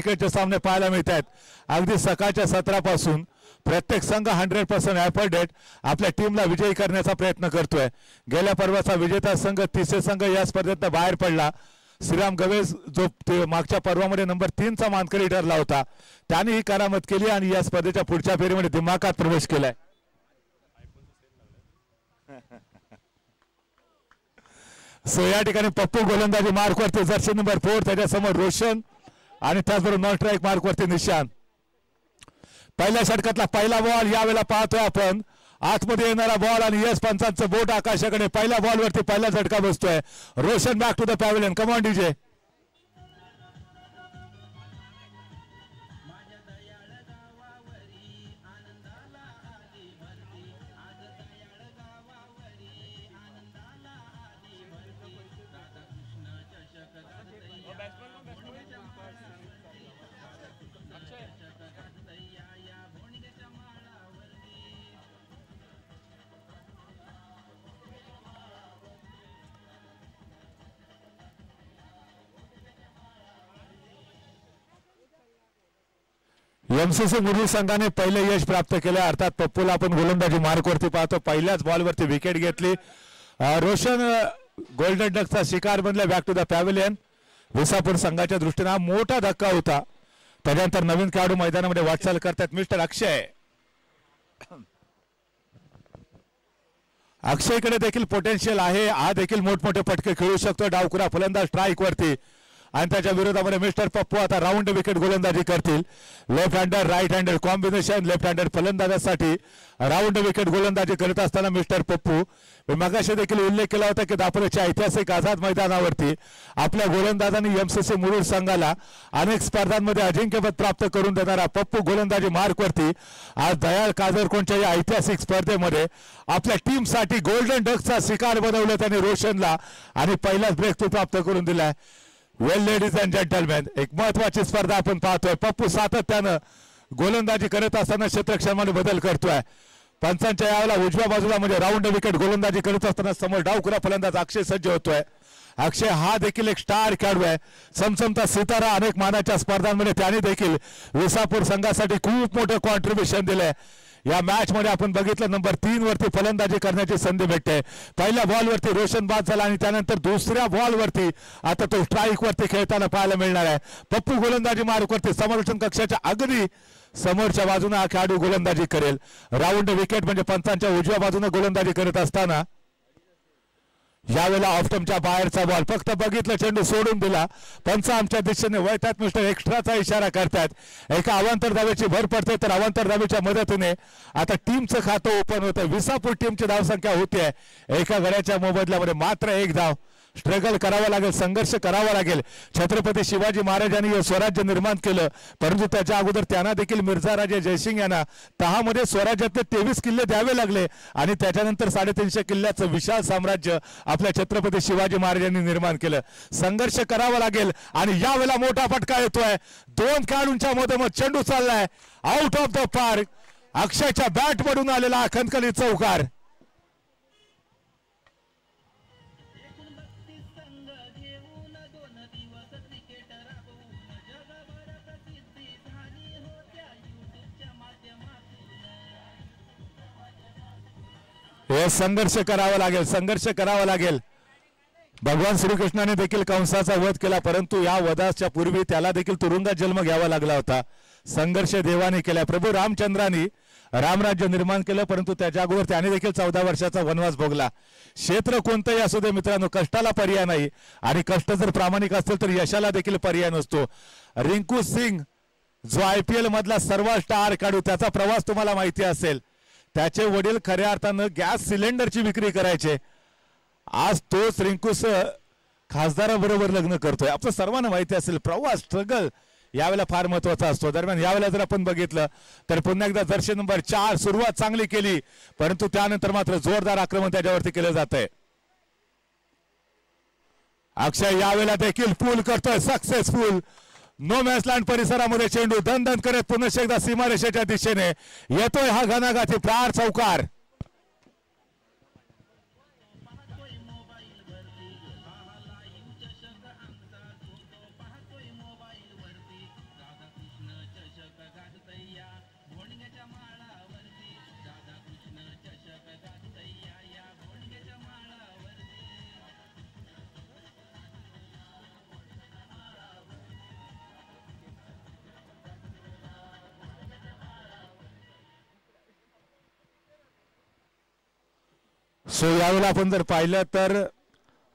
क्रिकेटचे सामने पाहायला मिळत आहेत. अगदी सकाळच्या सत्रापासून प्रत्येक संघ 100% एफर्टेड आपल्या टीमला विजयी करण्याचा प्रयत्न करतोय. गेल्या पर्वाचा विजेता संघ तिसरे संघ या स्पर्धेत बाहेर पडला. श्रीराम गवेस जो मागच्या पर्वामध्ये नंबर 3चा मानकरी ठरला होता त्याने ही करामत केली आणि या स्पर्धेच्या पुढच्या फेरीमध्ये दिमाखात प्रवेश केलाय. सो या ठिकाणी पप्पू गोलंदाजी मार्क वरती जर्सी नंबर 4 त्याच्यासमोर रोशन आणि त्याचबरोबर नॉन स्ट्राईक मार्क वरती निशान. पहिल्या षटकातला पहिला बॉल यावेळेला पाहतोय आपण. आतमध्ये येणारा बॉल आणि यश पंचांचं बोट आकाशाकडे. पहिल्या बॉलवरती पहिला झटका बसतोय. Roshan back to the pavilion. Come on DJ. MCC Murud संघाने पहिले यश प्राप्त केले. अर्थात पप्पूला आपण गोलंदाजी मार्कवरती पाहतो. पहिल्याच बॉलवरती विकेट घेतली. रोशन गोल्डन डकचा शिकार बनला. Back to the pavilion. Visapur संघाच्या दृष्टीने हा मोठा धक्का होता. त्यानंतर नवीन खेळाडू मैदानामध्ये वाटचाल करतात. मिस्टर अक्षय. अक्षयकडे देखील पोटेन्शियल आहे. हा देखील मोठमोठे फटके खेळू शकतो. डावखुरा फलंदाज स्ट्राईक वरती आणि त्याच्या विरोधामध्ये मिस्टर पप्पू आता राऊंड विकेट गोलंदाजी करतील. Left hander right hander combination. Left hander फलंदाजासाठी राऊंड विकेट गोलंदाजी करत असताना मिस्टर पप्पू. मी मगाशी देखील उल्लेख केला होता की दापोलीच्या ऐतिहासिक आझाद मैदानावरती आपल्या गोलंदाजांनी एमसीसी मुरुड संघाला अनेक स्पर्धांमध्ये अजिंक्यपद प्राप्त करून देणारा पप्पू गोलंदाजी मार्कवरती आज दयाळ काजरकोणच्या या ऐतिहासिक स्पर्धेमध्ये आपल्या टीमसाठी गोल्डन डकचा शिकार बनवलं त्याने रोशनला आणि पहिलाच ब्रेक थ्रू प्राप्त करून दिलाय. वेल लेडीज अँड जेंटलमॅन, एक महत्वाची स्पर्धा आपण पाहतोय. पप्पू सातत्यानं गोलंदाजी करत असताना क्षेत्रक्षणामध्ये बदल करतोय. पंचांच्या यावेळेला उजव्या बाजूला म्हणजे राऊंड विकेट गोलंदाजी करत असताना समोर डावखुरा फलंदाज अक्षय सज्ज होतोय. अक्षय हा देखील एक स्टार खेळाडू आहे. समसमता सितारा अनेक मानाच्या स्पर्धांमध्ये त्याने देखील विसापूर संघासाठी खूप मोठं कॉन्ट्रीब्युशन दिलंय. या मॅच मध्ये आपण बघितलं नंबर 3 वरती फलंदाजी करण्याची संधी भेटते. पहिल्या बॉल वरती रोशन बाद झाला आणि त्यानंतर दुसऱ्या बॉल वरती आता तो स्ट्राईक वरती खेळताना पाहायला मिळणार आहे. पप्पू गोलंदाजी मार्क वरती समर्थन कक्षाच्या अगदी समोरच्या बाजूने हा खेळाडू गोलंदाजी करेल. राऊंड विकेट म्हणजे पंचांच्या उजव्या बाजूने गोलंदाजी करत असताना यावेळेला ऑफटमच्या बाहेरचा बॉल फक्त बघितलं चेंडू सोडून दिला. पंच आमच्या दिशेने वळतात. मिस्टर एक्स्ट्राचा इशारा करतात. एका अवांतर धावेची भर पडते तर अवांतर धावेच्या मदतीने आता टीमचं खातं ओपन होतं. विसापूर टीमची धावसंख्या होती एका गड्याच्या मोबदल्यामध्ये मात्र एक धाव. स्ट्रगल करावा लागेल. संघर्ष करावा लागेल. छत्रपती शिवाजी महाराजांनी हे स्वराज्य निर्माण केलं परंतु त्याच्या अगोदर त्यांना देखील मिर्झा राजे जयसिंग यांना तहामध्ये स्वराज्यातले 23 किल्ले द्यावे लागले आणि त्याच्यानंतर 350 किल्ल्याचं विशाल साम्राज्य आपल्या छत्रपती शिवाजी महाराजांनी निर्माण केलं. संघर्ष करावा लागेल आणि यावेळेला मोठा फटका येतोय. 2 खेळाडूंच्या मधोमध चेंडू चाललाय आउट ऑफ द पार्क. अक्षयच्या बॅट मधून आलेला खनखनी चौकार. हे संघर्ष करावा लागेल. संघर्ष करावा लागेल. भगवान श्रीकृष्णाने देखील कंसाचा वध केला परंतु या वधाच्या पूर्वी त्याला देखील तुरुंगात जन्म घ्यावा लागला होता. संघर्ष देवाने केला. प्रभू रामचंद्रांनी रामराज्य निर्माण केलं परंतु त्याच्या अगोदर त्याने देखील 14 वर्षाचा वनवास भोगला. क्षेत्र कोणतंही असू दे मित्रांनो कष्टाला पर्याय नाही आणि कष्ट जर प्रामाणिक असतील तर यशाला देखील पर्याय नसतो. रिंकू सिंग जो IPL मधला सर्वात स्टार खेळाडू त्याचा प्रवास तुम्हाला माहिती असेल. त्याचे वडील खऱ्या अर्थानं गॅस सिलेंडरची विक्री करायचे. आज तोच रिंकूस खासदाराबरोबर लग्न करतोय. आपलं सर्वांना माहिती असेल. प्रवास स्ट्रगल यावेळेला फार महत्वाचा असतो. दरम्यान यावेळेला जर आपण बघितलं तर पुन्हा एकदा जर्सी नंबर 4 सुरुवात चांगली केली परंतु त्यानंतर मात्र जोरदार आक्रमण त्याच्यावरती केलं जात आहे. अक्षय यावेळेला देखील पूल करतोय सक्सेसफुल. नो मॅच लँड परिसरामध्ये चेंडू दणदण करत पुन्हा एकदा सीमारेषेच्या दिशेने येतोय हा घणाघाती प्रार चौकार. सो यावेळेला आपण जर पाहिलं तर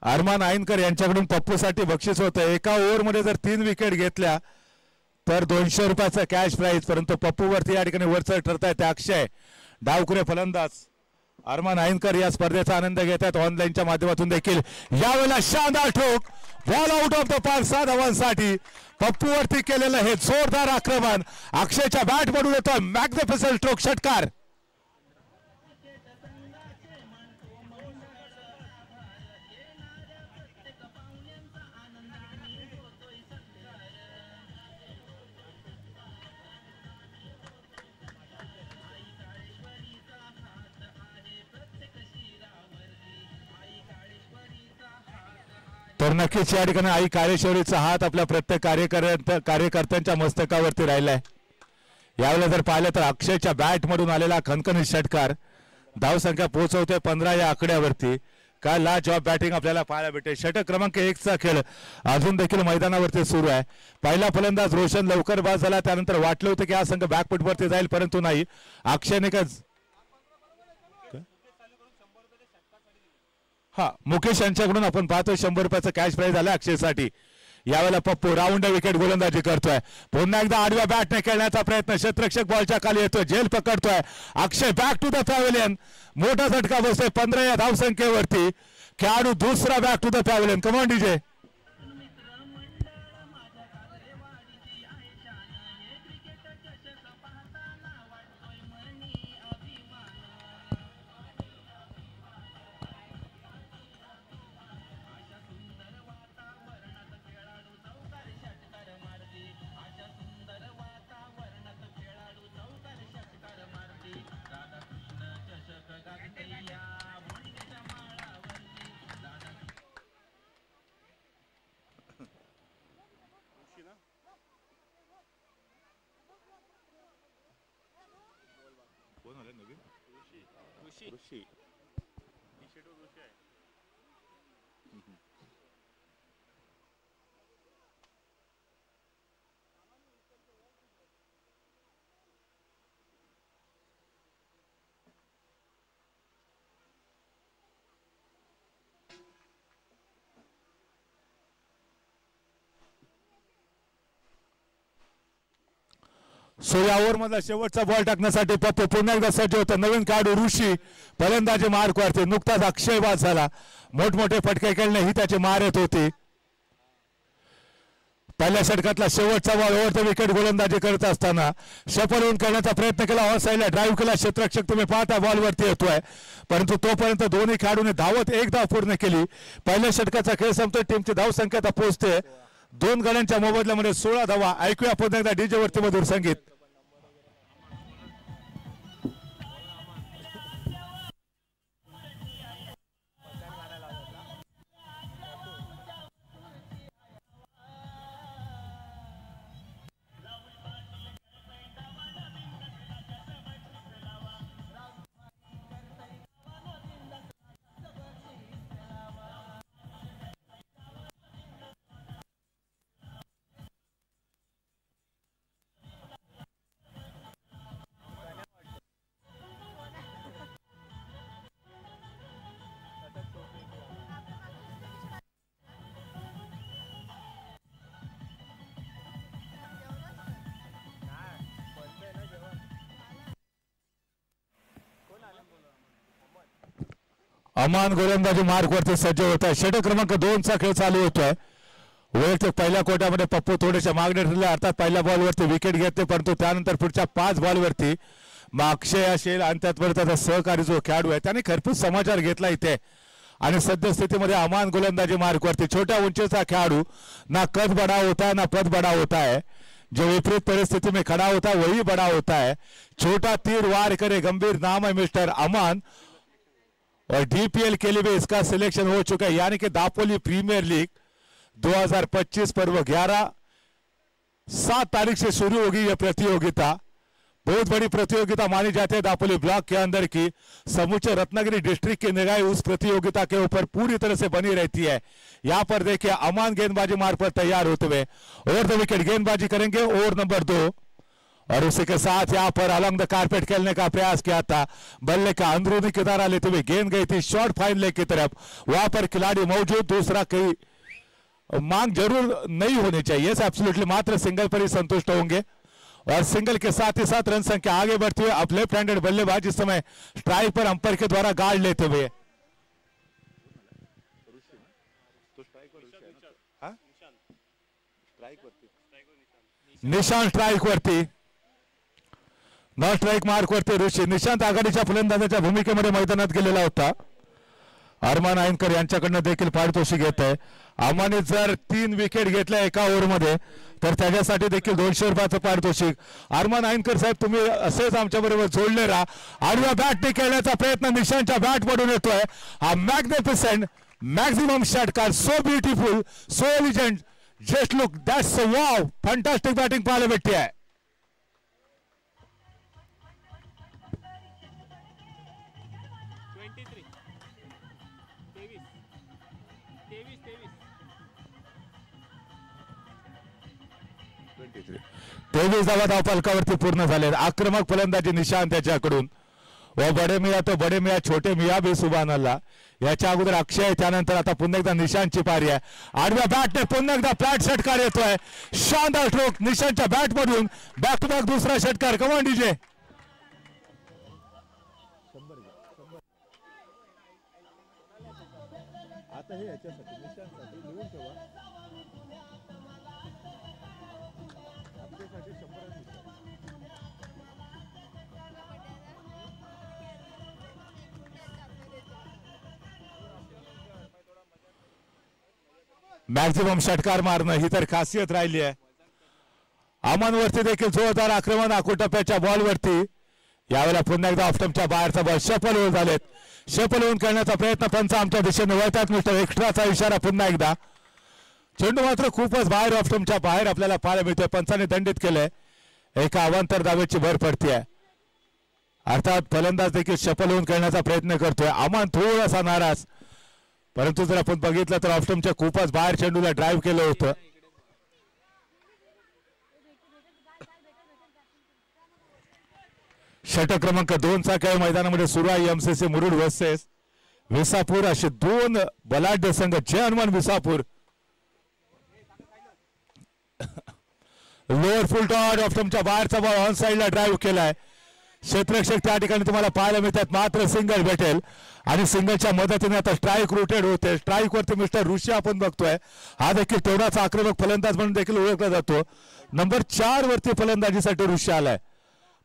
अरमान आईनकर यांच्याकडून पप्पूसाठी बक्षीस होतं. एका ओव्हरमध्ये जर 3 विकेट घेतल्या तर 200 रुपयाचा कॅश प्राईज. परंतु पप्पूवरती या ठिकाणी वरचढ ठरतायत अक्षय. डावखुरे फलंदाज अरमान आईनकर या स्पर्धेचा आनंद घेतात ऑनलाईनच्या माध्यमातून देखील. यावेळेला शानदार ठोक, ball out of the park 7 धावांसाठी. पप्पूवरती केलेलं हे जोरदार आक्रमण अक्षयच्या बॅट मधून येतो. मॅग्निफिसंट स्ट्रोक, षटकार. तर नक्कीच या ठिकाणी आई काळेश्वरीचा हात आपल्या प्रत्येक कार्यकर्त्यांच्या मस्तकावरती राहिलाय. यावेळेला जर पाहिलं तर अक्षयच्या बॅट मधून आलेला खणखणीत षटकार धावसंख्या पोहोचवतोय 15 या आकड्यावरती. काय ला जॉब बॅटिंग आपल्याला पाहायला भेटेल. षटक क्रमांक 1 चा खेळ अजून देखील मैदानावरती सुरू आहे. पहिला फलंदाज रोशन लवकर बाद झाला. त्यानंतर वाटलं होतं की हा संघ बॅकफुटवरती जाईल, परंतु नाही. अक्षयने मुकेश यांच्याकडून आपण पाहतोय 100 रुपयाचा कॅश प्राईज आला अक्षयसाठी. यावेळेला पप्पू राऊंड विकेट गोलंदाजी करतोय. पुन्हा एकदा आडव्या बॅटने खेळण्याचा प्रयत्न. क्षेत्ररक्षक बॉलच्या खाली येतोय, झेल पकडतोय. Akshay back to the pavilion. मोठा झटका बसतोय 15 या धावसंख्येवरती. खेळाडू दुसरा back to the pavilion. Come on DJ. So या ओव्हर मधला शेवटचा बॉल टाकण्यासाठी पप्पू पुन्हा एकदा सज्ज होतं. नवीन खेळाडू ऋषी फलंदाजी मार्क वरती. नुकताच अक्षय बाद झाला. मोठमोठे फटके खेळणे ही त्याची मार येत होती. पहिल्या षटकातला शेवटचा बॉल ओव्हर द विकेट गोलंदाजी करत असताना सफल होऊन करण्याचा प्रयत्न केला. ऑफ साईडला ड्राईव्ह केला. क्षेत्ररक्षक तुम्ही पाहता बॉलवरती येतोय, परंतु तोपर्यंत दोन्ही खेळाडूंनी धावत 1 धाव पूर्ण केली. पहिल्या षटकाचा खेळ संपतोय. टीमची धावसंख्या आता पोहोचते 2 गड्यांच्या मोबदल्यामध्ये 16 धावा. ऐकूया पुन्हा एकदा डीजे वरती मधुर संगीत. अमान गोलंदाजी मार्क वरती सज्ज होत आहे. षटक क्रमांक 2 चा खेळ चालू होतोय. वैयक्तिक पहिल्या कोट्यामध्ये पप्पू थोडेसे मागणे ठरले. अर्थात पहिल्या बॉलवरती विकेट घेतले, परंतु त्यानंतर पुढच्या 5 बॉलवरती अक्षय असेल आणि त्याचबरोबर त्याचा सहकारी जो खेळाडू आहे त्याने खरपूस समाचार घेतला इथे. आणि सद्यस्थितीमध्ये अमान गोलंदाजी मार्क वरती. छोट्या उंचीचा खेळाडू, ना कद बडा होता है ना पद बडा होता है. जो विपरीत परिस्थिति में खड़ा होता है वही बड़ा होता है. छोटा तीर वार करे गंभीर नाम है मिस्टर अमान. और डीपीएल के लिए भी इसका सिलेक्शन हो चुका है, यानी कि दापोली प्रीमियर लीग 2025 पर्व 7 तारीख से शुरू होगी यह प्रतियोगिता. बहुत बड़ी प्रतियोगिता मानी जाती है दापोली ब्लॉक के अंदर की. समूचे रत्नागिरी डिस्ट्रिक्ट की निगाह उस प्रतियोगिता के ऊपर पूरी तरह से बनी रहती है. यहाँ पर देखिए अमान गेंदबाजी मार्ग पर तैयार होते हुए ओवर द विकेट गेंदबाजी करेंगे. ओवर नंबर 2 और उसी के साथ यहाँ पर अलॉन्ग द कारपेट खेलने का प्रयास किया था, बल्ले का अंदरूनी किनारा लेते हुए गेंद गई थी शॉर्ट फाइन लेग की तरफ। वहां पर खिलाड़ी मौजूद, दूसरा कई मांग जरूर नहीं होनी चाहिए, एब्सोल्युटली मात्र सिंगल पर ही संतुष्ट होंगे। और सिंगल के साथ ही साथ रन संख्या आगे बढ़ती हुई। अब लेफ्ट हैंडेड बल्लेबाज इस समय स्ट्राइक पर अंपायर के द्वारा गार्ड लेते हुए। निशांत स्ट्राइक वरती, नॉन स्ट्राइक मार्क वरती ऋषी। निशांत आघाडीच्या फलंदाजाच्या भूमिकेमध्ये मैदानात गेलेला होता। अरमान आयनकर यांच्याकडनं देखील पारितोषिक घेत आहे। अमाने जर 3 विकेट घेतल्या एका ओव्हरमध्ये तर त्याच्यासाठी देखील 200 रुपयाचं पारितोषिक। अरमान आयनकर साहेब, तुम्ही असेच आमच्या बरोबर जोडले राहा। आडव्या बॅटने खेळण्याचा प्रयत्न निशांतच्या बॅट पडून येतोय। हा मॅग्निफिसेंट मॅक्झिमम षटकार, so beautiful, so elegant, just look, that's wow, fantastic batting पाहायला भेटते आहे। तेवीस धावा धावफलकावरती पूर्ण झाले। आक्रमक फलंदाजी निशांत त्याच्याकडून। व बडे मिया तो बडे मिया, छोटे मिया भी सुभान अल्लाह। याच्या अगोदर अक्षय, त्यानंतर आता पुन्हा एकदा निशांतची पारी आहे। आडव्या बॅटने पुन्हा एकदा फ्लॅट षटकार येतोय। शानदार स्ट्रोक निशांतच्या बॅट मधून, बॅक टू बॅक दुसरा षटकार। कमान डीजे, आता हे याच्यासाठी निशांतसाठी लिहून ठेवा। मॅक्झिमम षटकार मारणं ही तर खासियत राहिली आहे। अमनवरती देखील जोरदार आक्रमण आकुटप्प्याच्या बॉलवरती। यावेळेला पुन्हा एकदा ऑफस्टंपच्या बाहेरचा बॉल शफल होऊन झालेत। शफल होऊन करण्याचा प्रयत्न पंच आमच्या दिशेने वळतात। मिस्टर एक्स्ट्राचा इशारा पुन्हा एकदा। चेंडू मात्र खूपच बाहेर, ऑफस्टंपच्या बाहेर आपल्याला पाहायला मिळतोय। पंचाने दंडित केलंय। एका अवांतर धावेची भर पडतीये। अर्थात फलंदाज देखील शफल होऊन करण्याचा प्रयत्न करतोय। अमन थोडासा नाराज, परंतु जर आपण बघितलं तर ऑफस्टंपच्या खूपच बाहेर चेंडूला ड्राईव्ह केलं होतं। षटक क्रमांक 2 चा खेळ मैदानामध्ये सुरू आहे। एमसीसी मुरुड वर्सेस विसापूर, असे 2 बलाढ्य संघ। Jai Hanuman Visapur. Lower full toss, ऑफस्टंपच्या बाहेरचा बॉल ऑन साइडला ड्राईव्ह केलाय। क्षेत्ररक्षक त्या ठिकाणी तुम्हाला पाहायला मिळतात, मात्र सिंगल भेटेल आणि सिंगलच्या मदतीने आता स्ट्राईक रोटेट होते। स्ट्राईक वरती मिस्टर ऋषी आपण बघतोय, हा देखील तेवढाच आक्रमक फलंदाज म्हणून देखील ओळखला जातो। नंबर 4 वरती फलंदाजीसाठी ऋषी आलाय।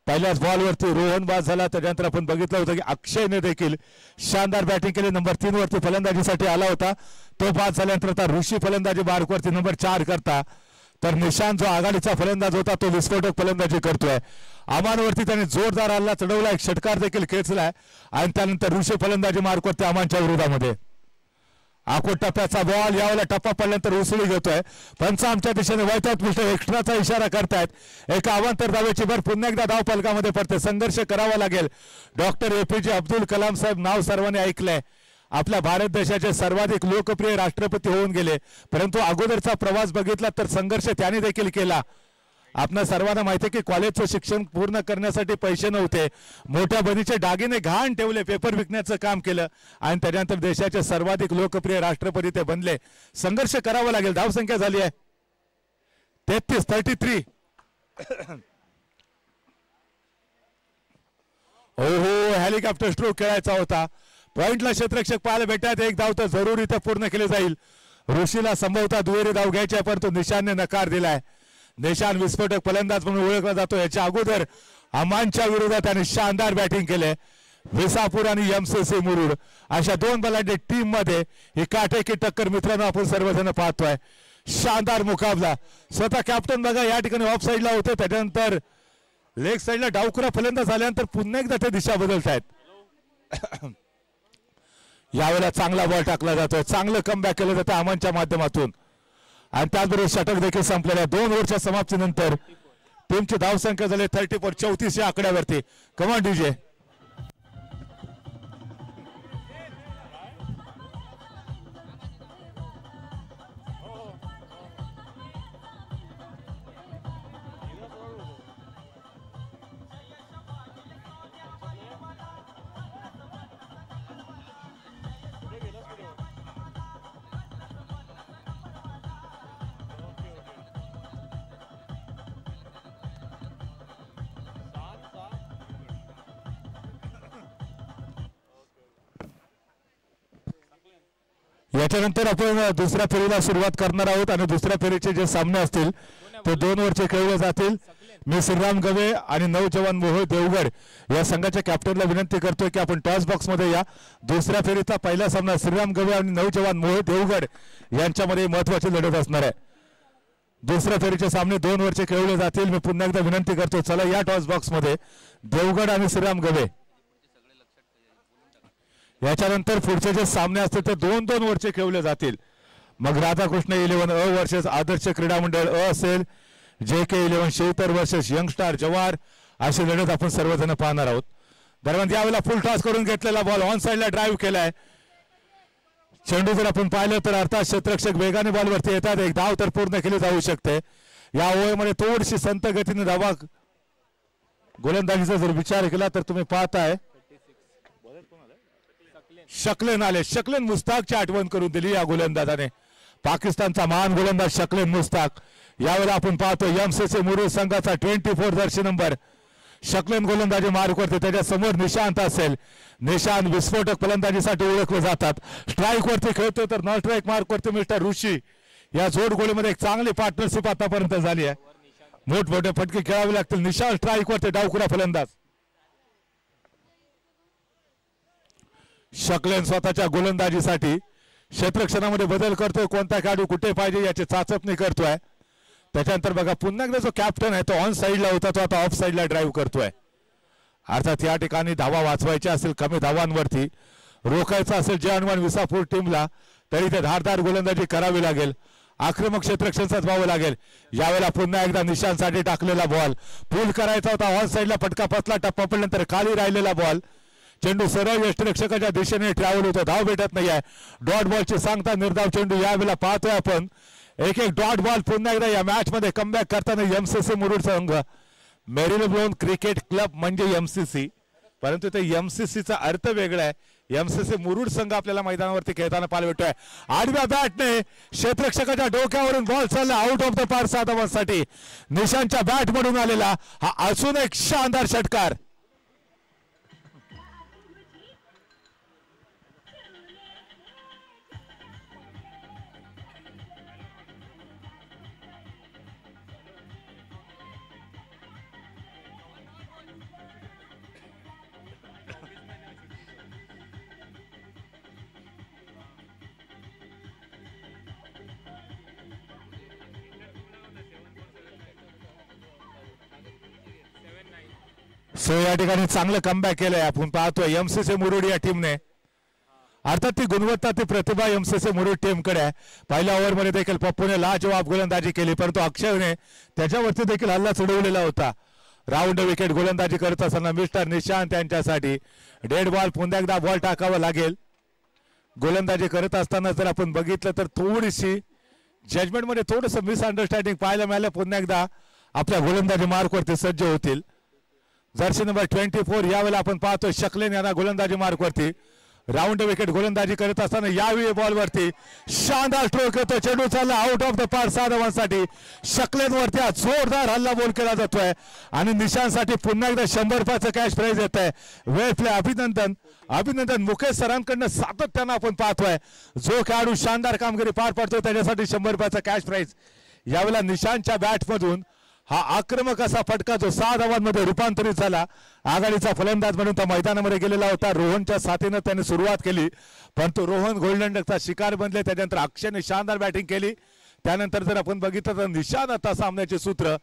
पहिल्याच बॉलवरती रोहन बाद झाला, त्यानंतर आपण बघितलं होतं की अक्षयने देखील शानदार बॅटिंग केली। नंबर 3 वरती फलंदाजीसाठी आला होता, तो बाद झाल्यानंतर आता ऋषी फलंदाजी मार्कवरती नंबर 4 करता, तर निशांत जो आघाडीचा फलंदाज होता तो विस्फोटक फलंदाजी करतोय। अमानवरती त्याने जोरदार हल्ला चढवला, एक षटकार देखील खेचलाय आणि त्यानंतर ऋषी फलंदाजी मार्कवरती अमानच्या विरोधामध्ये। आखोट टप्प्याचा बॉल यावेळेला टप्पा पडल्यानंतर उसळी घेतोय। पंच आमच्या दिशेने वळतात, मिस्टर एक्स्ट्राचा इशारा करतायत। एका अवांतर धावेची भर पुन्हा एकदा धाव फलकामध्ये पडते। संघर्ष करावा लागेल। डॉक्टर एपीजे अब्दुल कलाम साहेब नाव सर्वांनी ऐकलंय। आपल्या भारत देशाचे सर्वाधिक लोकप्रिय राष्ट्रपती होऊन गेले, परंतु अगोदरचा प्रवास बघितला तर संघर्ष त्यांनी देखील केला। आपल्या सर्वांना माहिती आहे की कॉलेजचं शिक्षण पूर्ण करण्यासाठी पैसे नव्हते, मोठ्या बनीचे दागिने घाण ठेवले, पेपर विकण्याचं काम केलं आणि त्यानंतर देशाचे सर्वाधिक लोकप्रिय राष्ट्रपती ते बनले। संघर्ष करावा लागेल। धावसंख्या झाली आहे 33 ओहो, हेलिकॉप्टर स्ट्रोक खेळायचा होता। पॉइंटला क्षेत्ररक्षक पाहायला भेटतात। एक धाव तर जरूर इथे पूर्ण केली जाईल। ऋषीला संभवता दुहेरी धाव घ्यायची आहे, परंतु निशानने नकार दिलाय। निशान विस्फोटक फलंदाज म्हणून ओळखला जातो। याच्या अगोदर अमानच्या विरोधात त्याने शानदार बॅटिंग केले। विसापूर आणि एमसीसी मुरुड अशा 2 बलाढ्य टीम मध्ये ही काटेकी टक्कर मित्रांनो आपण सर्वजण पाहतोय। शानदार मुकाबला। स्वतः कॅप्टन बघा या ठिकाणी ऑफ साइडला होते, त्याच्यानंतर लेग साइडला डावखुरा फलंदाज आल्यानंतर पुन्हा एकदा ते दिशा बदलतायत। यावेळेला चांगला बॉल टाकला जातोय, चांगलं कमबॅक केलं जातं अमनच्या माध्यमातून आणि त्याचबरोबर षटक देखील संपलेल्या 2 ओव्हरच्या समाप्तीनंतर टीमची धावसंख्या झाली 34 या आकड्यावरती। कमान डीजे। याच्यानंतर आपण दुसऱ्या फेरीला सुरुवात करणार आहोत आणि दुसऱ्या फेरीचे जे सामने असतील ते 2 ओव्हरचे खेळले जातील. मी श्रीराम गवे आणि नौजवान मोहित देवगड या संघाच्या कॅप्टनला विनंती करतोय की आपण टॉस बॉक्स मध्ये या. दुसऱ्या फेरीचा पहिला सामना श्रीराम गवे आणि नौजवान मोहित देवगड यांच्यामध्ये महत्वाची लढत असणार आहे. दुसऱ्या फेरीचे सामने 2 ओव्हरचे खेळले जातील. मी पुन्हा एकदा विनंती करतो, चला या टॉस बॉक्स मध्ये देवगड आणि श्रीराम गवे. याच्यानंतर पुढचे जे सामने असतील ते 2-2 ओव्हरचे खेळले जातील. मग राधाकृष्ण 11 अ वर्सेस आदर्श क्रीडा मंडळ अ असेल, JK 11 शेतर वर्सेस यंगस्टार जवार, अशी लढत आपण सर्वजण पाहणार आहोत. दरम्यान यावेळेला फुल टॉस करून घेतलेला बॉल ऑन साइडला ड्राईव्ह केलाय. चेंडू जर आपण पाहिलं तर अर्थात क्षेत्ररक्षक वेगाने बॉलवरती येतात. एक धाव तर पूर्ण केली जाऊ शकते. या ओव्हरमध्ये थोडीशी संत गतीने धावा गोलंदाजीचा जर विचार केला तर तुम्ही पाहताय शकलेन आले. शकलेन मुस्ताकची आठवण करून दिली या गोलंदाजाने. पाकिस्तानचा महान गोलंदाज शकलेन मुस्ताक. यावेळेला आपण पाहतो MCC मुरुड संघाचा 24 जर्सी नंबर शकलेन गोलंदाजी मार्क करते. त्याच्या समोर निशांत असेल. निशांत विस्फोटक फलंदाजीसाठी ओळखले जातात. स्ट्राईक वरती खेळतो तर नॉन स्ट्राईक मार्क करते मिस्टर ऋषी. या जोड गोळीमध्ये एक चांगली पार्टनरशिप आतापर्यंत झाली आहे. मोठमोठे फटके खेळावे लागतील. निशांत स्ट्राईक वरती डावखुरा फलंदाज. शकलेन स्वतःच्या गोलंदाजीसाठी क्षेत्ररक्षणामध्ये बदल करतोय. कोणता खेळाडू कुठे पाहिजे याची चाचपणी करतोय. त्याच्यानंतर बघा पुन्हा एकदा जो कॅप्टन आहे तो ऑन साइडला होता, तो आता ऑफ साइडला ड्राईव्ह करतोय. अर्थात या ठिकाणी धावा वाचवायच्या असेल, कमी धावांवरती रोखायचं असेल जवान विसापूर टीमला, तरी ते धारदार गोलंदाजी करावी लागेल. आक्रमक क्षेत्ररक्षणाच व्हावं लागेल. यावेळेला पुन्हा एकदा निशांसाठी टाकलेला बॉल पूल करायचा होता. ऑन साइडला फटका पसला, टप्पा पडल्यानंतर खाली राहिलेला बॉल. चेंडू सरळ यष्टिरक्षकाच्या दिशेने ट्रॅव्हल होतो. धाव भेटत नाहीये. डॉट बॉलची सांगता निर्धाव चेंडू यावेळेला पाहतोय आपण. एक डॉट बॉल पुन्हा एकदा या मॅच मध्ये कमबॅक करताना MCC मुरुड संघ. मेरीलब्लोन क्रिकेट क्लब म्हणजे MCC, परंतु ते MCC चा अर्थ वेगळा आहे. MCC मुरुड संघ आपल्याला मैदानावरती खेळताना पाहायला भेटतोय. आडव्या बॅटने क्षेत्ररक्षकाच्या डोक्यावरून बॉल चालला आउट ऑफ द पार 7 धावांसाठी. निशांतच्या बॅट मधून आलेला हा अजून एक शानदार षटकार. सो या ठिकाणी चांगलं कमबॅक केलंय. आपण पाहतोय MCC मुरुड या टीमने. अर्थात ती गुणवत्ता, ती प्रतिभा MCC मुरुड टीमकडे आहे. पहिल्या ओव्हरमध्ये देखील पप्पूने लाजवाब गोलंदाजी केली, परंतु अक्षयने त्याच्यावरती देखील हल्ला चढवलेला होता. राऊंड विकेट गोलंदाजी करत असताना मिस्टर निशांत यांच्यासाठी डेड बॉल. पुन्हा एकदा बॉल टाकावा लागेल. गोलंदाजी करत असताना जर आपण बघितलं तर थोडीशी जजमेंटमध्ये थोडंसं मिसअंडरस्टँडिंग पाहायला मिळालं. पुन्हा एकदा आपल्या गोलंदाजी मार्कवरती सज्ज होतील. जर्सी नंबर 24 यावेळेला आपण पाहतोय शकलेन यांना गोलंदाजी मार्कवरती. राऊंड विकेट गोलंदाजी करत असताना यावेळी बॉलवरती शानदार स्ट्रोक येतो. चेंडू चालला आउट ऑफ द पार 6 धावांसाठी. शकलेन वरती जोरदार हल्ला बॉल केला जातोय आणि निशांतसाठी पुन्हा एकदा 100 रुपयाचं कॅश प्राइज येत आहे. वेल प्ले. अभिनंदन अभिनंदन मुकेश सरांकडनं सातत्यानं आपण पाहतोय. जो खेळाडू शानदार कामगिरी पार पाडतोय त्याच्यासाठी 100 रुपयाचा कॅश प्राइज. यावेळेला निशांतच्या बॅटमधून हा आक्रमक असा फटका जो 6 धावांमध्ये रूपांतरित झाला. आघाडीचा फलंदाज म्हणून त्या मैदानामध्ये गेलेला होता. रोहनच्या साथीनं त्याने सुरुवात केली, परंतु रोहन गोल्डन डकचा शिकार बनले. त्याच्यानंतर अक्षयने शानदार बॅटिंग केली. त्यानंतर जर आपण बघितलं तर निशांत आता सामन्याचे सूत्र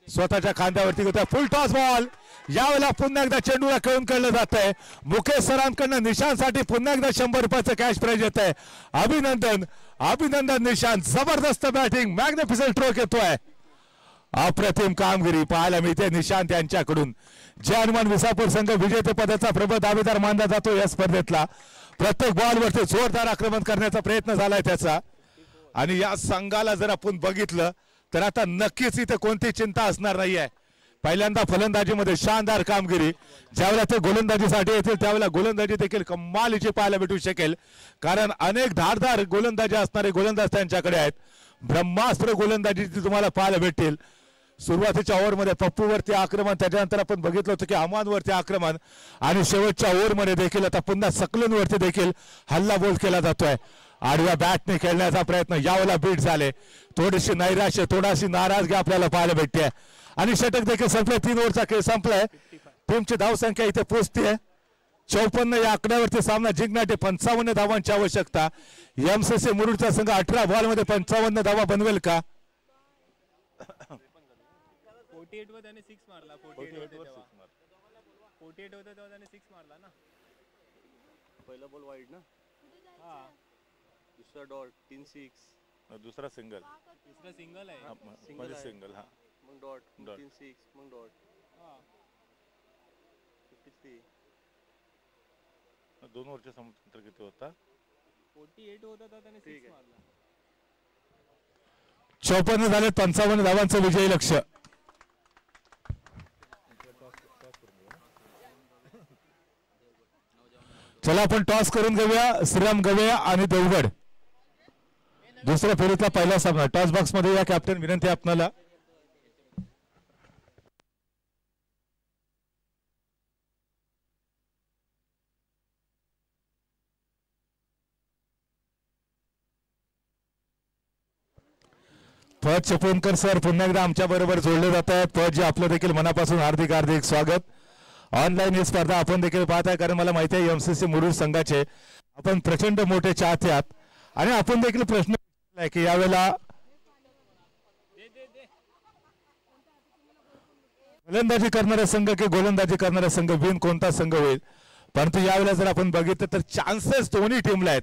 स्वतःच्या खांद्यावरती घेतोय. फुल टॉस बॉल. यावेळेला पुन्हा एकदा चेंडूला खेळून खेळलं जात आहे. मुकेश सरांकडनं निशांतसाठी पुन्हा एकदा 100 रुपयाचं कॅश प्राइज येत आहे. अभिनंदन अभिनंदन निशांत. जबरदस्त बॅटिंग, मॅग्निफिसंट स्ट्रोक येतोय. अप्रतिम कामगिरी पाहायला मिळते निशांत यांच्याकडून. जे हनुमान विसापूर संघ विजेतेपदाचा प्रबळ दावेदार मानला जातो या स्पर्धेतला. प्रत्येक बॉलवरती जोरदार आक्रमण करण्याचा प्रयत्न झालाय त्याचा. आणि या संघाला जर आपण बघितलं तर आता नक्कीच इथे कोणती चिंता असणार नाहीये. पहिल्यांदा फलंदाजीमध्ये शानदार कामगिरी. ज्यावेळेला ते गोलंदाजीसाठी येतील त्यावेळेला गोलंदाजी देखील कमालीची पाहायला भेटू शकेल, कारण अनेक धारदार गोलंदाजी असणारे गोलंदाज त्यांच्याकडे आहेत. ब्रह्मास्त्र गोलंदाजी तुम्हाला पाहायला भेटेल. सुरुवातीच्या ओव्हरमध्ये पप्पूवरती आक्रमण, त्याच्यानंतर आपण बघितलं होतं की अमानवरती आक्रमण, आणि शेवटच्या ओव्हरमध्ये देखील आता पुन्हा सकलेनवरती देखील हल्ला बोल केला जातोय. आडव्या बॅटने खेळण्याचा प्रयत्न, यावेळेला बीट झाले. थोडीशी नैराश्य, थोडीशी नाराजगी आपल्याला पाहायला भेटते आणि षटक देखील संपले. 3 ओव्हरचा खेळ संपलाय. टीमची धावसंख्या इथे पोहोचते 54. या आकड्यावरती सामना जिंकण्यासाठी 55 धावांची आवश्यकता. एमसीसी मुरुडचा संघ 18 बॉलमध्ये 55 धावा बनवेल का? 48 वर त्याने 6 मारला. 48 होता तेव्हा 6 मारला ना. पहिला बॉल वाईड ना. हा दुसरा डॉट 3 6. दुसरा सिंगल. तिसरा सिंगल आहे. सिंगल. हा मग डॉट 3 6 मग डॉट. हा 53. 2 ओव्हरच्या समांतर किती होता? 48 होता तर त्याने 6 मारला. 54 झाले. 55 धावांचं विजयी लक्ष. चला आपण टॉस करून घेऊया. श्रीराम गवे आणि देवगड दुसऱ्या फेरीतला पहिला सामना. टॉस बॉक्स मध्ये या कॅप्टन, विनंती आपल्याला. फौज चिपळूणकर सर पुन्हा एकदा आमच्या बरोबर जोडले जात आहेत. फौज आपलं देखील मनापासून हार्दिक हार्दिक स्वागत. ऑनलाईन ही स्पर्धा आपण देखील पाहत आहे, कारण मला माहिती आहे एमसीसी मुरुड संघाचे आपण प्रचंड मोठे चाहते आहात. आणि आपण देखील प्रश्न आहे की यावेळेला फलंदाजी करणारा संघ की गोलंदाजी करणारा संघ, विन कोणता संघ होईल. परंतु यावेळेला जर आपण बघितलं तर चान्सेस दोन्ही टीमला आहेत.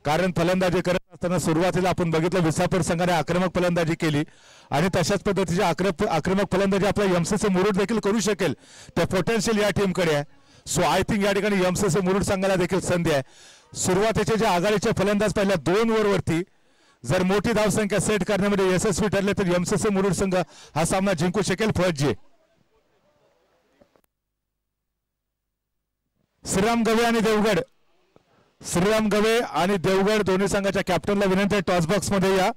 कारण फलंदाजी करत असताना सुरुवातीला आपण बघितलं विसापूर संघाने आक्रमक फलंदाजी केली आणि तशाच पद्धतीची आक्रमक फलंदाजी आपला एमसीसी मुरुड देखील करू शकेल. ते पोटेन्शियल या टीमकडे आहे. सो आय थिंक या ठिकाणी एमसीसी मुरुड संघाला देखील संधी आहे. सुरुवातीचे जे आघाडीचे फलंदाज पहिल्या 2 ओव्हरवरती जर मोठी धावसंख्या सेट करण्यामध्ये यशस्वी ठरले तर एमसीसी मुरुड संघ हा सामना जिंकू शकेल. फौजी श्रीराम गवे आणि देवगड. श्रीराम गवे आणि देवगड दोन्ही संघाच्या कॅप्टनला विनंती आहे टॉस बॉक्स मध्ये या.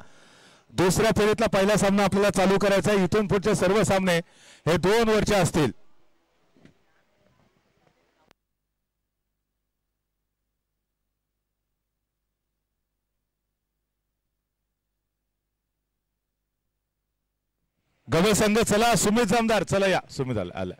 दुसऱ्या फेरीतला पहिला सामना आपल्याला चालू करायचा आहे. इथून पुढचे सर्व सामने हे 2 ओव्हरचे असतील. गवे संघ चला. सुमित जामदार चला या. सुमित आला.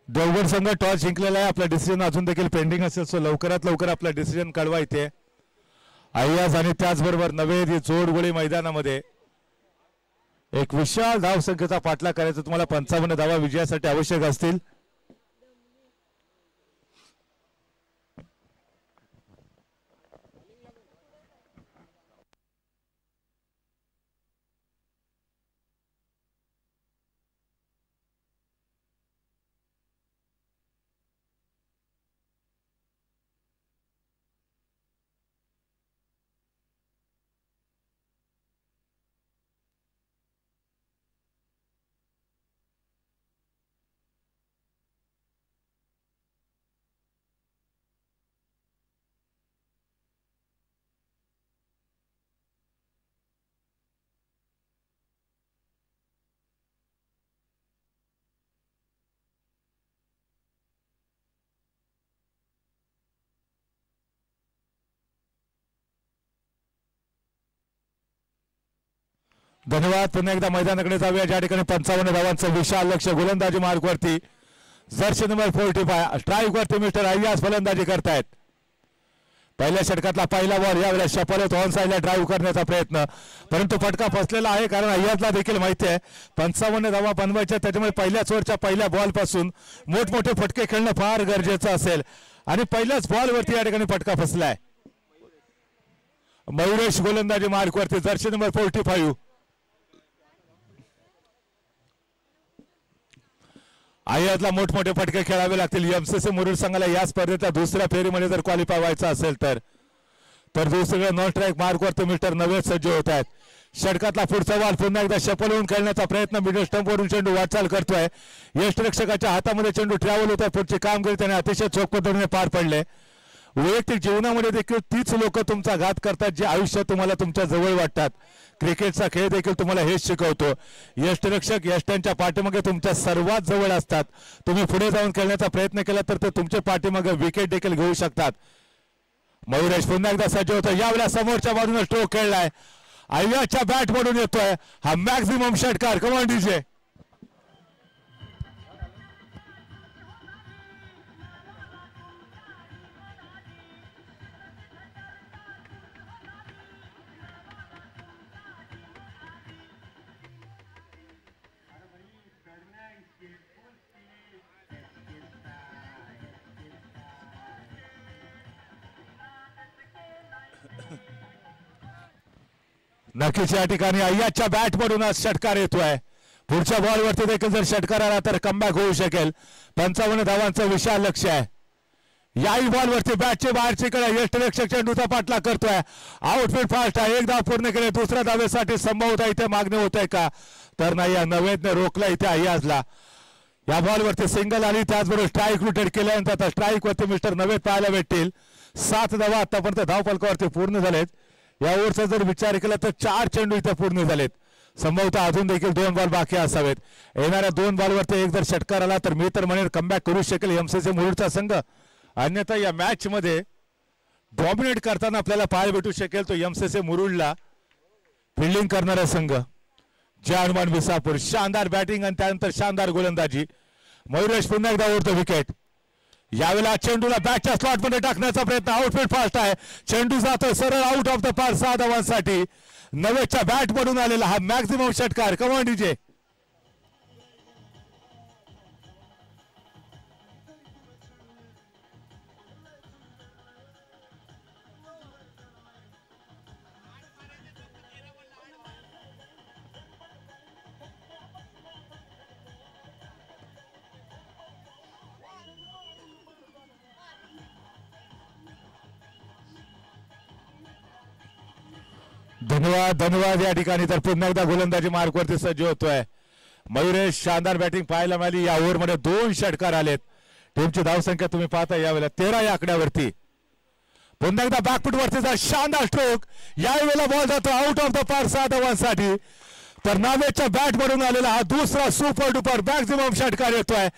देवगड संघ टॉस जिंकलेला आहे. आपला डिसिजन अजून देखील पेंडिंग असेल, सो लवकरात लवकर आपला डिसिजन कळवा इथे. अय्याज आणि त्याचबरोबर नवेद ही जोडगोळी मैदानामध्ये एक विशाल धाव संख्येचा पाठलाग करायचा. तुम्हाला 55 धावा विजयासाठी आवश्यक असतील. धन्यवाद. पुन्हा एकदा मैदानाकडे जाऊया ज्या ठिकाणी 55 धावांचं विशाल लक्ष गोलंदाजी मार्कवरती. जर्सी नंबर 45 स्ट्राईक वरती मिस्टर अय्याज फलंदाजी करतायत. पहिल्या षटकातला पहिला बॉल यावेळेस शपथ ऑन साईडला ड्राईव्ह करण्याचा प्रयत्न, परंतु फटका फसलेला आहे कारण अय्याजला देखील माहिती आहे 55 धावा बनवायच्या, त्याच्यामुळे पहिल्याच ओव्हरच्या पहिल्या बॉल पासून मोठमोठे फटके खेळणं फार गरजेचं असेल आणि पहिल्याच बॉलवरती या ठिकाणी फटका फसलाय. मयुरेश गोलंदाजी मार्कवरती, जर्सी नंबर 45. अय्याजला मोठमोठे फटके खेळावे लागतील एमसीसी मुरुड संघाला या स्पर्धेच्या दुसऱ्या फेरीमध्ये जर क्वालिफाय व्हायचं असेल तर दुसरीकडे नॉन स्ट्राईक मार्कवरती मिस्टर नवेद सज्ज होत आहेत. षटकातला पुढचा बॉल पुन्हा एकदा शफल होऊन खेळण्याचा प्रयत्न, मिडल स्टंपवरून चेंडू वाटचाल करतोय. यष्टिरक्षकाच्या हातामध्ये चेंडू ट्रॅव्हल होत आहे. पुढची कामगिरी त्याने अतिशय चोख पद्धतीने पार पडले. वैयक्तिक जीवनामध्ये देखील तीच लोक तुमचा घात करतात जे आयुष्य तुम्हाला तुमच्या जवळ वाटतात. क्रिकेटचा खेळ देखील तुम्हाला हेच शिकवतो. यष्टिरक्षक यष्ट्यांच्या पाठीमागे तुमच्या सर्वात जवळ असतात. तुम्ही पुढे जाऊन खेळण्याचा प्रयत्न केला तर ते तुमच्या पाठीमागे विकेट देखील घेऊ शकतात. मयुरेश पुन्हा एकदा सज्ज होतो. यावेळेला समोरच्या बाजूने स्ट्रोक खेळलाय. अय्याजच्या बॅट मधून येतोय हा मॅक्झिमम षटकार. Come on DJ. नक्कीच या ठिकाणी अय्याजच्या बॅट मधून षटकार येतोय. पुढच्या बॉलवरती देखील जर षटकार आला तर कमबॅक होऊ शकेल. 55 धावांचं विशाल लक्ष आहे. याही बॉलवरती बॅटची बाहेरची कडे यष्टिरक्षक चेंडूचा पाठलाग करतोय. आउटफिट फास्ट आहे. एक धाव पूर्ण केले. दुसऱ्या धावेसाठी संभवता इथे मागणी होत आहे का तर नाही. या नवेदने रोखला इथे अय्याजला. या बॉलवरती सिंगल आली, त्याचबरोबर स्ट्राईक रोटेट केल्यानंतर आता स्ट्राईक वरती मिस्टर नवेद पाहायला भेटतील. 7 धावा आतापर्यंत धावफलकावरती पूर्ण झालेत. या ओव्हरचा जर विचार केला तर 4 चेंडू इथे पूर्ण झालेत. संभवतः अजून देखील 2 बॉल बाकी असावेत. येणाऱ्या 2 बॉलवरती एक जर षटकार आला तर मी तर म्हणेन कमबॅक करू शकेल एमसीसी मुरुडचा संघ. अन्यथा या मॅच मध्ये डॉमिनेट करताना आपल्याला पाहायला भेटू शकेल तो एमसीसी मुरुडला फिल्डिंग करणारा संघ. जय हनुमान विसापूर. शानदार बॅटिंग आणि त्यानंतर शानदार गोलंदाजी. मयुरेश पुन्हा एकदा ओढतो विकेट. यावेळेला चेंडूला बॅटच्या स्लॉट मध्ये टाकण्याचा प्रयत्न. आउटफिट फास्ट आहे. चेंडू जातो सरळ आउट ऑफ द पार 6 धावांसाठी. नवेदच्या बॅट मधून आलेला हा मॅक्झिमम षटकार. Come on DJ. धन्यवाद. या ठिकाणी तर पुन्हा एकदा गोलंदाजी मार्कवरती सज्ज होतोय मयुरेश. शानदार बॅटिंग पाहायला मिळाली. या ओव्हरमध्ये 2 षटकार आलेत. टीमची धावसंख्या तुम्ही पाहता यावेळेला 13 या आकड्यावरती. पुन्हा एकदा बॅकफुट वरतीचा शानदार स्ट्रोक. यावेळेला बॉल जातो आउट ऑफ द पार 6 धावांसाठी. तर नावेदच्या बॅट मधून आलेला हा दुसरा सुपर डुपर मॅक्झिमम षटकार येतोय.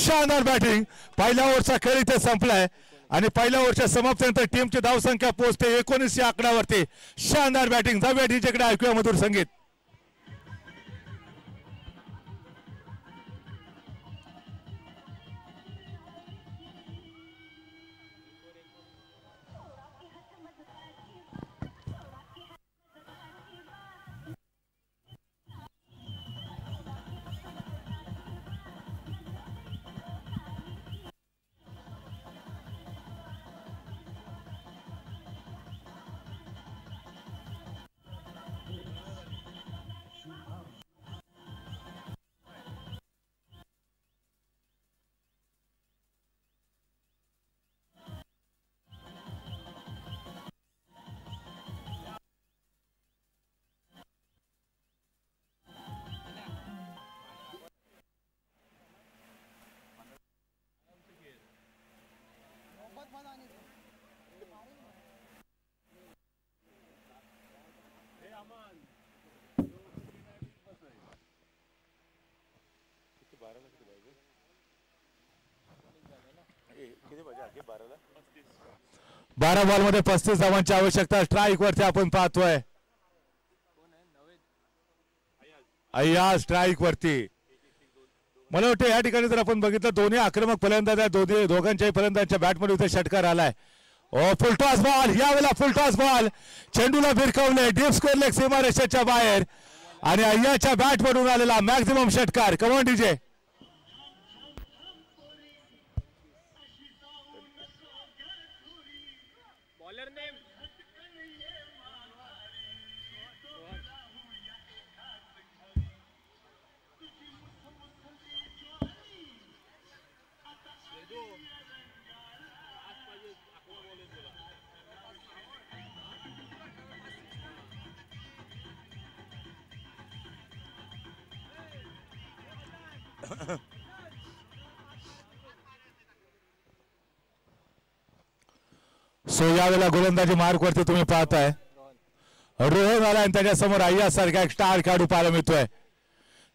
शानदार बॅटिंग. पहिल्या ओव्हरचा खेळ इथे संपलाय आणि पहिल्या ओव्हरच्या समाप्तीनंतर टीमची धावसंख्या पोहोचते 19 या आकड्यावरती. शानदार बॅटिंग. जाऊया डीजेकडे, ऐकूया मधुर संगीत. बारा बॉल मध्ये 35 धावांची आवश्यकता. स्ट्राईक वरती आपण पाहतोय अय्याज स्ट्राईक वरती. मला वाटतं या ठिकाणी जर आपण बघितलं दोन्ही आक्रमक फलंदाज आहेत. दोघांच्याही फलंदाजांच्या बॅटमध्ये इथे षटकार आलाय. फुल टॉस बॉल, यावेळेला फुल टॉस बॉल, चेंडूला भिरकवले डीप स्क्वेअर लेग सीमारेषेच्या बाहेर आणि अय्याच्या बॅट मधून आलेला मॅक्झिमम षटकार. Come on DJ. Bowler name so यावेळेला गोलंदाजी मार्क वरती तुम्ही पाहताय रोहन आला आणि त्याच्यासमोर अय्या सारखा एक स्टार खेळाडू पाहायला मिळतोय.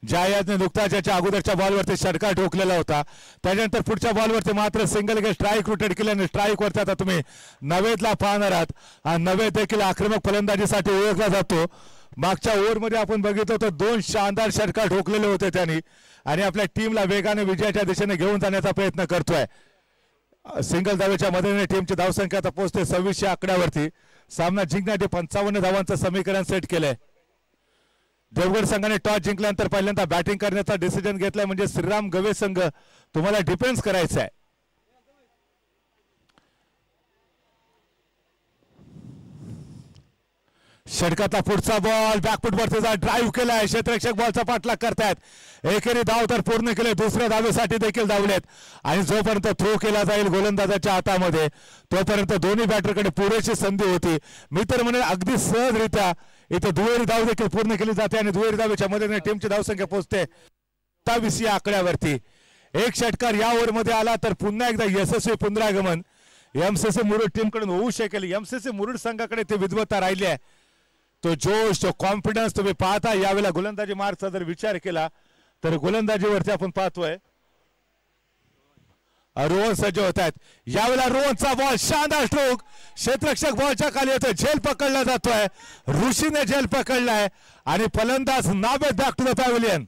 जायदने नुकताच याच्या अगोदरच्या बॉलवरती षटकार ठोकलेला होता. त्याच्यानंतर पुढच्या बॉलवरती मात्र सिंगल गेट स्ट्राईक रोटेट केल्याने स्ट्राईक वरती आता तुम्ही नवेदला पाहणार आहात. आणि नवेद देखील आक्रमक फलंदाजीसाठी ओळखला जातो. मागच्या ओव्हरमध्ये आपण बघितलं तर 2 शानदार षटकार ठोकलेले होते त्यांनी आणि आपल्या टीमला वेगाने विजयाच्या दिशेने घेऊन जाण्याचा प्रयत्न करतोय. सिंगल धावेच्या मदतीने टीमची धावसंख्या आता पोहोचते 2600 आकड्यावरती. सामना जिंकण्यासाठी 55 धावांचं समीकरण सेट केलंय. देवगड संघाने टॉस जिंकल्यानंतर पहिल्यांदा बॅटिंग करण्याचा डिसिजन घेतलाय. म्हणजे श्रीराम गवे संघ तुम्हाला डिफेन्स करायचा आहे. षटकातला पुढचा बॉल बॅकफुट वरती ड्राईव्ह केलाय. क्षेत्ररक्षक बॉलचा पाठलाग करतायत. एकेरी धाव तर पूर्ण केले, दुसऱ्या धावेसाठी देखील धावलेत आणि जोपर्यंत थ्रो केला जाईल गोलंदाजाच्या हातामध्ये तोपर्यंत दोन्ही बॅटरकडे पुरेशी संधी होती. मी तर म्हणेन अगदी सहजरित्या इथे दुहेरी धाव देखील पूर्ण केली जाते आणि दुहेरी धावेच्या मदतीने टीमची धावसंख्या पोहोचते 27 आकड्यावरती. एक षटकार या ओव्हरमध्ये आला तर पुन्हा एकदा यशस्वी पुनरागमन एमसीसी मुरुड टीमकडून होऊ शकेल. एमसीसी मुरुड संघाकडे ते विद्वत्ता राहिली आहे. तो जोश, तो कॉन्फिडन्स तुम्ही पाहता. यावेळेला गोलंदाजी मार्कचा जर विचार केला तर गोलंदाजीवरती आपण पाहतोय रोहन सज्ज होत आहेत. यावेळेला रोहनचा बॉल शानदार स्ट्रोक, क्षेत्ररक्षक बॉलच्या खाली येतोय, झेल पकडला जातोय. ऋषीने झेल पकडलाय आणि फलंदाज Naved back to the pavilion.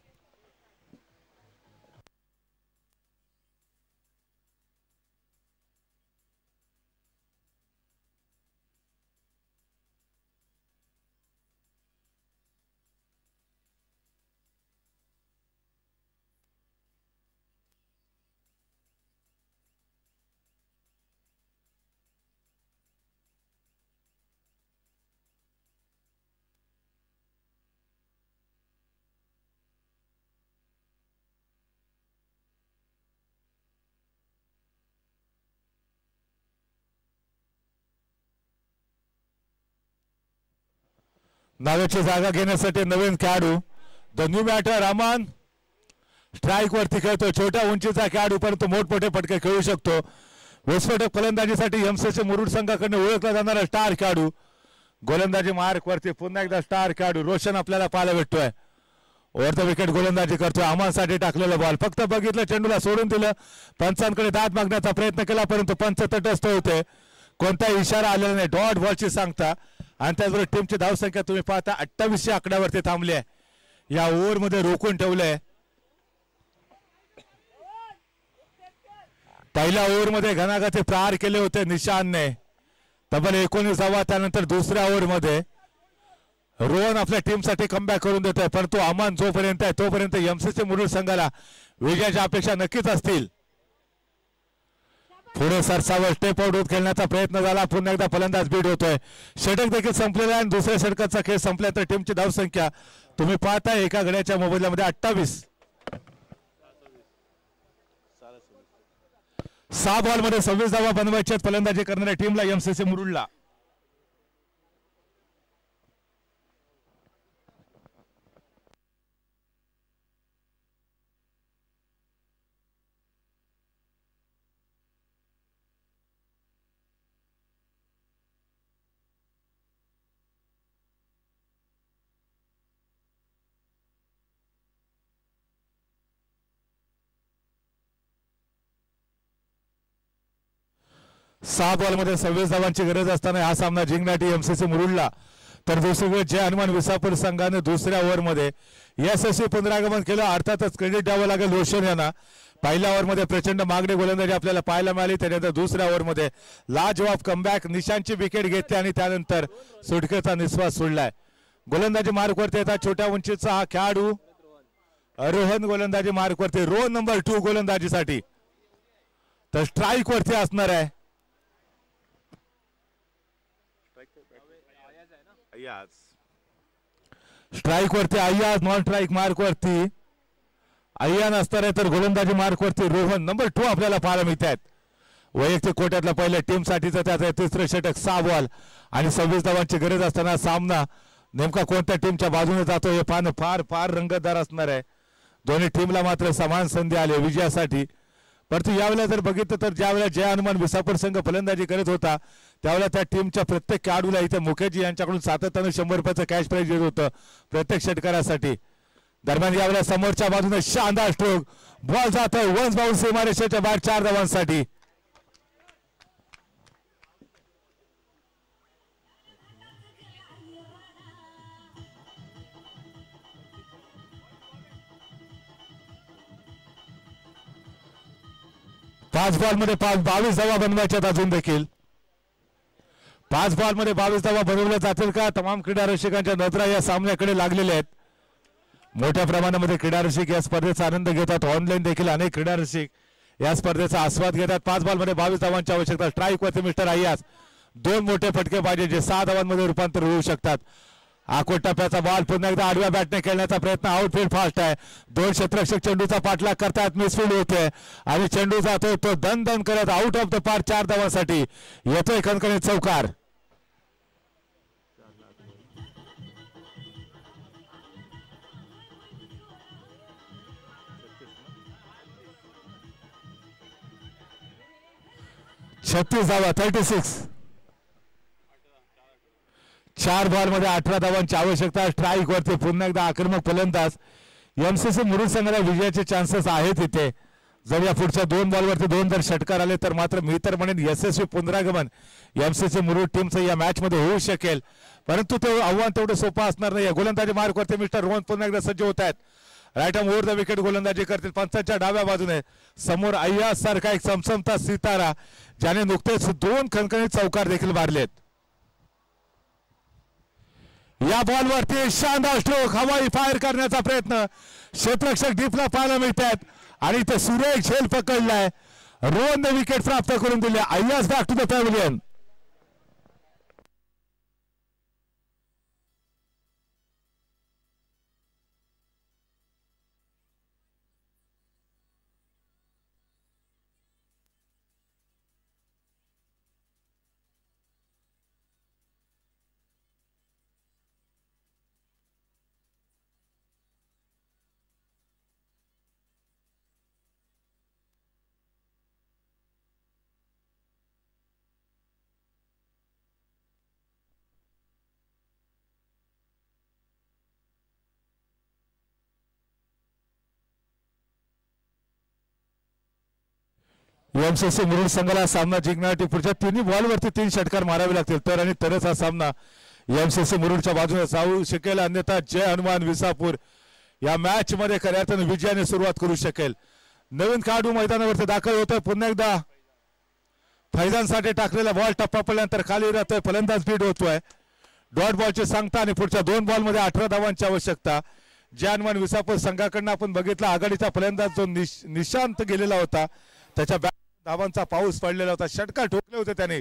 नावेची जागा घेण्यासाठी नवीन खेळाडू the new batter Aman strike वरती खेळतो. छोट्या उंचीचा खेळाडू परंतु मोठमोठे फटके खेळू शकतो. विस्फोटक फलंदाजीसाठी एमसीसी मुरुड संघाकडे ओळखला जाणारा स्टार खेळाडू. गोलंदाजी मार्क वरती पुन्हा एकदा स्टार खेळाडू रोशन आपल्याला पाहायला भेटतोय. ओव्हर द विकेट गोलंदाजी करतोय. अमानसाठी टाकलेला बॉल फक्त बघितलं, चेंडूला सोडून दिलं. पंचांकडे दाद मागण्याचा प्रयत्न केला परंतु पंच तटस्थ होते. कोणताही इशारा आलेला नाही. डॉट बॉलची सांगता आणि त्याचबरोबर टीमची धावसंख्या तुम्ही पाहता 28 आकड्यावरती थांबली आहे. या ओव्हरमध्ये रोखून ठेवलंय. पहिल्या ओव्हरमध्ये घणाघाती प्रहार केले होते निशानने. तब्बल 19 धावा. त्यानंतर दुसऱ्या ओव्हरमध्ये रोहन आपल्या टीमसाठी कमबॅक करून देतोय. परंतु अमान जोपर्यंत आहे तोपर्यंत एमसीसी मुरुड संघाला विजयाच्या अपेक्षा नक्कीच असतील. पुढे सरसावर स्टेप आउट होत खेळण्याचा प्रयत्न झाला. पुन्हा एकदा फलंदाज बीड होतोय. षटक देखील संपलेला आहे आणि दुसऱ्या षटकाचा खेळ संपल्यानंतर टीमची धावसंख्या तुम्ही पाहताय एका घड्याच्या मोबदल्यामध्ये 28. 6 बॉलमध्ये 26 धावा बनवायच्या फलंदाजी करणाऱ्या टीमला एमसीसी मुरुडला. सहा बॉलमध्ये 26 धावांची गरज असताना हा सामना जिंकण्यासाठी एमसीसी मुरुडला. तर दुसरीकडे जय हनुमान विसापूर संघाने दुसऱ्या ओव्हरमध्ये यशस्वी पुनरागमन केलं. अर्थातच क्रेडिट द्यावं लागेल रोशन यांना. पहिल्या ओव्हरमध्ये प्रचंड मागणी गोलंदाजी आपल्याला पाहायला मिळाली. त्यानंतर दुसऱ्या ओव्हरमध्ये लाजवाब कमबॅक, निशांची विकेट घेतली आणि त्यानंतर सुटकेचा निश्वास सोडलाय. गोलंदाजी मार्कवरती येतात छोट्या उंचीचा हा खेळाडू रोहन. गोलंदाजी मार्कवरती रो नंबर 2 गोलंदाजीसाठी. तर स्ट्राईक वरती असणार आहे. स्ट्राईक वरती अय्याज, नॉन स्ट्राईक मार्क वरती अय्यान असणार आहे. तर गोलंदाजी मार्क वरती रोहन नंबर 2 आपल्याला पाहायला मिळत आहेत. वैयक्तिक कोट्यातला पहिल्या टीम साठीचं त्याचं तिसरं षटक 6 बॉल आणि 26 धावांची गरज असताना सामना नेमका कोणत्या टीमच्या बाजूने जातो हे पाहणं फार फार रंगतदार असणार आहे. दोन्ही टीमला मात्र समान संधी आली विजयासाठी. परंतु यावेळेला जर बघितलं तर ज्यावेळेला जय हनुमान विसापूर संघ फलंदाजी करत होता त्यावेळेला त्या टीमच्या प्रत्येक खेळाडूला इथे मुखर्जी यांच्याकडून सातत्यानं 100 रुपयाचं कॅश प्राईज येत होतं प्रत्येक षटकारासाठी. दरम्यान यावेळेला समोरच्या बाजूने शानदार स्ट्रोक, बॉल जातोय वन्स बाउन्स सीमारेषेच्या बाहेर 4 धावांसाठी. पाच बॉलमध्ये 22 धावा बनवायच्यात. अजून देखील 5 बॉलमध्ये 22 धावा बनवल्या जातील का? तमाम क्रीडा रसिकांच्या नजरा या सामन्याकडे लागलेल्या आहेत. मोठ्या प्रमाणामध्ये क्रीडा रसिक या स्पर्धेचा आनंद घेतात. ऑनलाईन देखील अनेक क्रीडा रसिक या स्पर्धेचा आस्वाद घेतात. 5 बॉलमध्ये 22 धावांची आवश्यकता. स्ट्राईक वरती मिस्टर अय्याज. 2 मोठे फटके पाहिजे जे 6 धावांमध्ये रूपांतर होऊ शकतात. आखोट टप्प्याचा बॉल पुन्हा एकदा आडव्या बॅटने खेळण्याचा प्रयत्न. आउटफील्ड फास्ट आहे. 2 क्षेत्ररक्षक चेंडूचा पाठलाग करतात. मिसफील्ड होते आणि चेंडू जातोय तो दन दन करत आउट ऑफ द पार्क 4 धावांसाठी. येतोय खणखणीत चौकार. छत्तीस धावा 36. 4 बॉलमध्ये 18 धावांची आवश्यकता. स्ट्राईक वरती पुन्हा एकदा आक्रमक फलंदाज. एमसीसी मुरुड संघाला विजयाचे चान्सेस आहेत इथे. जर या पुढच्या 2 बॉलवरती 2 जर षटकार आले तर मात्र मी तर म्हणेन यशस्वी पुनरागमन एमसीसी मुरुड टीमचं या मॅच मध्ये होऊ शकेल. परंतु ते आव्हान तेवढं सोपं असणार नाही. गोलंदाजी मार्कवरती मिस्टर रोहन पुन्हा एकदा सज्ज होत आहेत. Right arm over the wicket गोलंदाजी करतील. पंचांच्या डाव्या बाजूने समोर अय्याज सारखा एक चमचमता सितारा ज्याने नुकतेच 2 खणखणीत चौकार देखील मारलेत. या बॉलवरती शानदार स्ट्रोक, हवाई फायर करण्याचा प्रयत्न. क्षेत्ररक्षक डीपला पाहायला मिळत आहेत आणि ते सुरेख झेल पकडलाय. रोहनने विकेट प्राप्त करून दिले. Ayyaz back to the pavilion. MCC Murud संघाला सामना जिंकण्यासाठी पुढच्या 3 बॉलवरती 3 षटकार मारावे लागतील तर आणि तरच हा सामना एमसीसी मुरुडच्या बाजूने जाऊ शकेल. अन्यथा जय हनुमान विसापूर या मॅच मध्ये खऱ्या अर्थाने विजयाने सुरुवात करू शकेल. नवीन खेळाडू मैदानावरती दाखल होतोय. पुन्हा एकदा फैजानसाठी टाकलेला बॉल टप्पा पडल्यानंतर खाली राहतोय. फलंदाज स्पीड होतोय. डॉट बॉलची सांगता आणि पुढच्या 2 बॉलमध्ये 18 धावांची आवश्यकता. जय हनुमान विसापूर संघाकडनं आपण बघितलं आघाडीचा फलंदाज जो निशांत गेलेला होता त्याच्या धावांचा पाऊस पडलेला होता. षटकार ठोकले होते त्याने.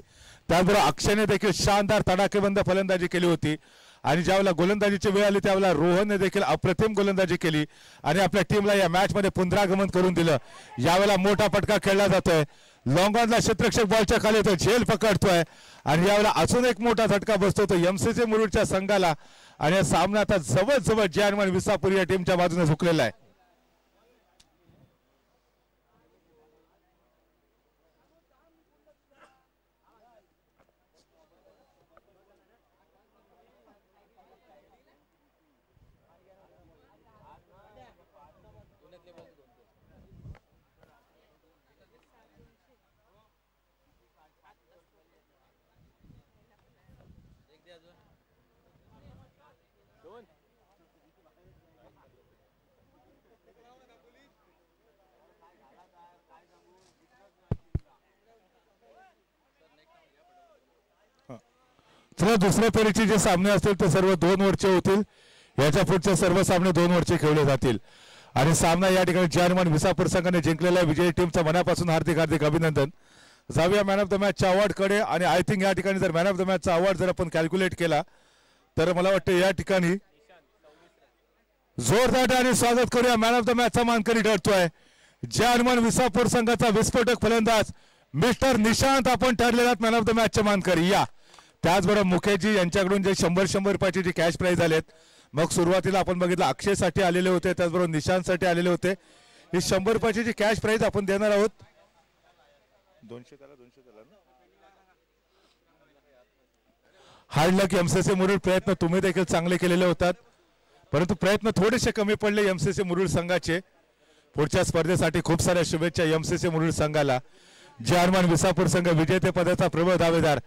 त्याचबरोबर अक्षयने देखील शानदार तडाखेबंद फलंदाजी केली होती आणि ज्यावेळेला गोलंदाजीची वेळ आली त्यावेळेला रोहनने देखील अप्रतिम गोलंदाजी केली आणि आपल्या टीमला या मॅच मध्ये पुनरागमन करून दिलं. यावेळेला मोठा फटका खेळला जातोय. लॉंग ऑनला क्षेत्ररक्षक बॉलच्या खाली तो झेल पकडतोय आणि यावेळेला अजून एक मोठा झटका बसतो तो एमसीसी मुरुडच्या संघाला आणि या सामना आता जवळजवळ जय हनुमान विसापूर या टीमच्या बाजूने झुकलेला आहे. चला दुसऱ्या फेरीचे जे सामने असतील ते सर्व 2 ओव्हरचे होतील. याच्या पुढचे सर्व सामने 2 ओव्हरचे खेळले जातील आणि सामना या ठिकाणी जर्मन विसापूर संघाने जिंकलेल्या विजयी टीमचा मनापासून हार्दिक हार्दिक अभिनंदन. जाऊया मॅन ऑफ द मॅचच्या अवॉर्डकडे आणि आय थिंक या ठिकाणी जर मॅन ऑफ द मॅचचा अवॉर्ड जर आपण कॅल्क्युलेट केला तर मला वाटतं या ठिकाणी जोरदार आणि स्वागत करूया. मॅन ऑफ द मॅचचा मानकरी ठरतोय जर्मन विसापूर संघाचा विस्फोटक फलंदाज मिस्टर निशांत आपण ठरलेला मॅन ऑफ द मॅचचे मानकरी. या त्याचबरोबर मुखर्जी यांच्याकडून जे 100 रुपयाची जी कॅश प्राइज आलेत. मग सुरुवातीला आपण बघितलं अक्षयसाठी आलेले होते, त्याचबरोबर निशांतसाठी आलेले होते. ही 100 रुपयाची जी कॅश प्राइज आपण देणार आहोत. 200 हार्ड लक एमसीसी मुरुड. प्रयत्न तुम्ही देखील चांगले केलेले होतात परंतु प्रयत्न थोडेसे कमी पडले एमसीसी मुरुड संघाचे. पुढच्या स्पर्धेसाठी खूप साऱ्या शुभेच्छा एमसीसी मुरुड संघाला. जर्मन विसापूर संघ विजेतेपदाचा प्रबळ दावेदार